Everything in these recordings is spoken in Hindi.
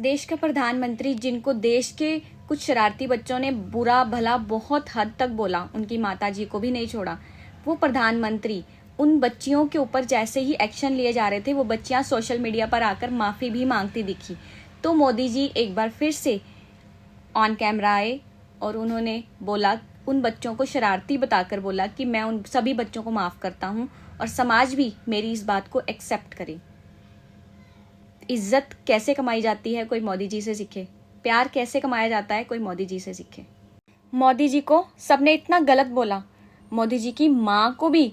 देश का प्रधानमंत्री, जिनको देश के कुछ शरारती बच्चों ने बुरा भला बहुत हद तक बोला, उनकी माताजी को भी नहीं छोड़ा, वो प्रधानमंत्री उन बच्चियों के ऊपर जैसे ही एक्शन लिए जा रहे थे, वो बच्चियां सोशल मीडिया पर आकर माफ़ी भी मांगती दिखी। तो मोदी जी एक बार फिर से ऑन कैमरा आए और उन्होंने बोला, उन बच्चों को शरारती बताकर बोला कि मैं उन सभी बच्चों को माफ़ करता हूँ और समाज भी मेरी इस बात को एक्सेप्ट करे। इज्जत कैसे कमाई जाती है, कोई मोदी जी से सीखे। प्यार कैसे कमाया जाता है, कोई मोदी जी से सीखे। मोदी जी को सबने इतना गलत बोला, मोदी जी की माँ को भी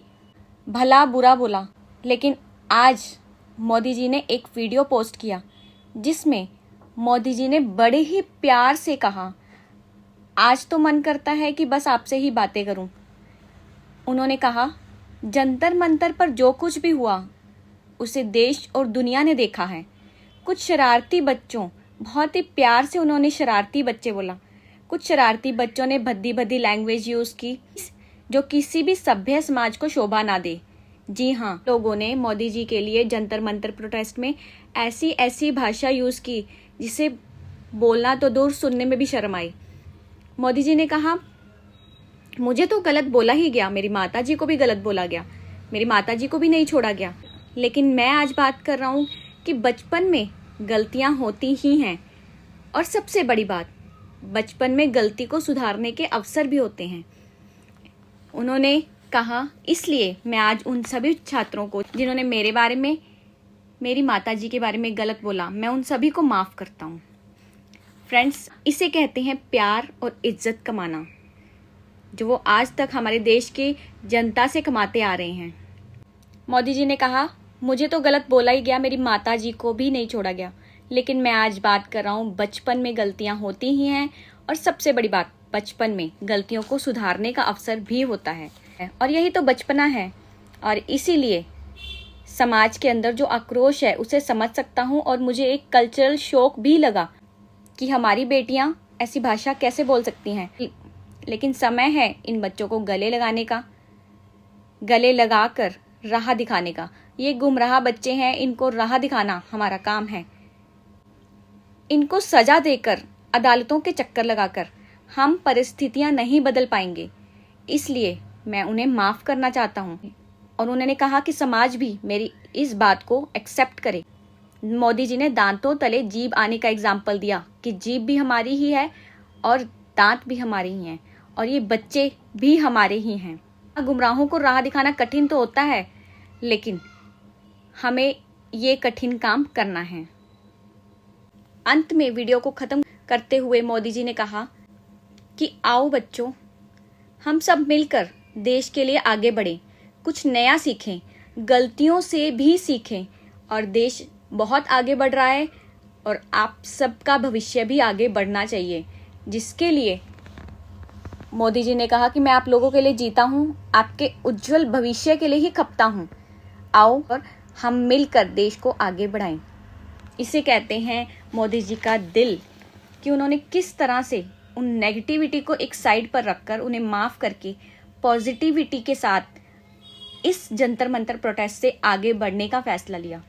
भला बुरा बोला, लेकिन आज मोदी जी ने एक वीडियो पोस्ट किया जिसमें मोदी जी ने बड़े ही प्यार से कहा, आज तो मन करता है कि बस आपसे ही बातें करूं। उन्होंने कहा, जंतर मंतर पर जो कुछ भी हुआ उसे देश और दुनिया ने देखा है। कुछ शरारती बच्चों, बहुत ही प्यार से उन्होंने शरारती बच्चे बोला, कुछ शरारती बच्चों ने भद्दी भद्दी लैंग्वेज यूज़ की जो किसी भी सभ्य समाज को शोभा ना दे। जी हाँ, लोगों ने मोदी जी के लिए जंतर मंतर प्रोटेस्ट में ऐसी ऐसी भाषा यूज़ की जिसे बोलना तो दूर, सुनने में भी शर्म आई। मोदी जी ने कहा, मुझे तो गलत बोला ही गया, मेरी माता जी को भी गलत बोला गया, मेरी माता जी को भी नहीं छोड़ा गया, लेकिन मैं आज बात कर रहा हूँ कि बचपन में गलतियाँ होती ही हैं और सबसे बड़ी बात, बचपन में गलती को सुधारने के अवसर भी होते हैं। उन्होंने कहा, इसलिए मैं आज उन सभी छात्रों को जिन्होंने मेरे बारे में, मेरी माताजी के बारे में गलत बोला, मैं उन सभी को माफ़ करता हूँ। फ्रेंड्स, इसे कहते हैं प्यार और इज्जत कमाना, जो वो आज तक हमारे देश की जनता से कमाते आ रहे हैं। मोदी जी ने कहा, मुझे तो गलत बोला ही गया, मेरी माताजी को भी नहीं छोड़ा गया, लेकिन मैं आज बात कर रहा हूँ, बचपन में गलतियाँ होती ही हैं और सबसे बड़ी बात, बचपन में गलतियों को सुधारने का अवसर भी होता है और यही तो बचपना है। और इसीलिए समाज के अंदर जो आक्रोश है उसे समझ सकता हूँ और मुझे एक कल्चरल शौक भी लगा कि हमारी बेटियाँ ऐसी भाषा कैसे बोल सकती हैं। लेकिन समय है इन बच्चों को गले लगाने का, गले लगाकर राह दिखाने का। ये गुमराह बच्चे हैं, इनको राह दिखाना हमारा काम है। इनको सजा देकर, अदालतों के चक्कर लगाकर हम परिस्थितियां नहीं बदल पाएंगे, इसलिए मैं उन्हें माफ़ करना चाहता हूं। और उन्होंने कहा कि समाज भी मेरी इस बात को एक्सेप्ट करे। मोदी जी ने दांतों तले जीभ आने का एग्जाम्पल दिया कि जीभ भी हमारी ही है और दांत भी हमारे ही हैं और ये बच्चे भी हमारे ही हैं। गुमराहों को राह दिखाना कठिन तो होता है, लेकिन हमें ये कठिन काम करना है। अंत में वीडियो को ख़त्म करते हुए मोदी जी ने कहा कि आओ बच्चों, हम सब मिलकर देश के लिए आगे बढ़ें, कुछ नया सीखें, गलतियों से भी सीखें और देश बहुत आगे बढ़ रहा है और आप सबका भविष्य भी आगे बढ़ना चाहिए, जिसके लिए मोदी जी ने कहा कि मैं आप लोगों के लिए जीता हूँ, आपके उज्जवल भविष्य के लिए ही खपता हूँ। आओ और हम मिलकर देश को आगे बढ़ाएं। इसे कहते हैं मोदी जी का दिल, कि उन्होंने किस तरह से उन नेगेटिविटी को एक साइड पर रखकर उन्हें माफ़ करके पॉजिटिविटी के साथ इस जंतर मंतर प्रोटेस्ट से आगे बढ़ने का फैसला लिया।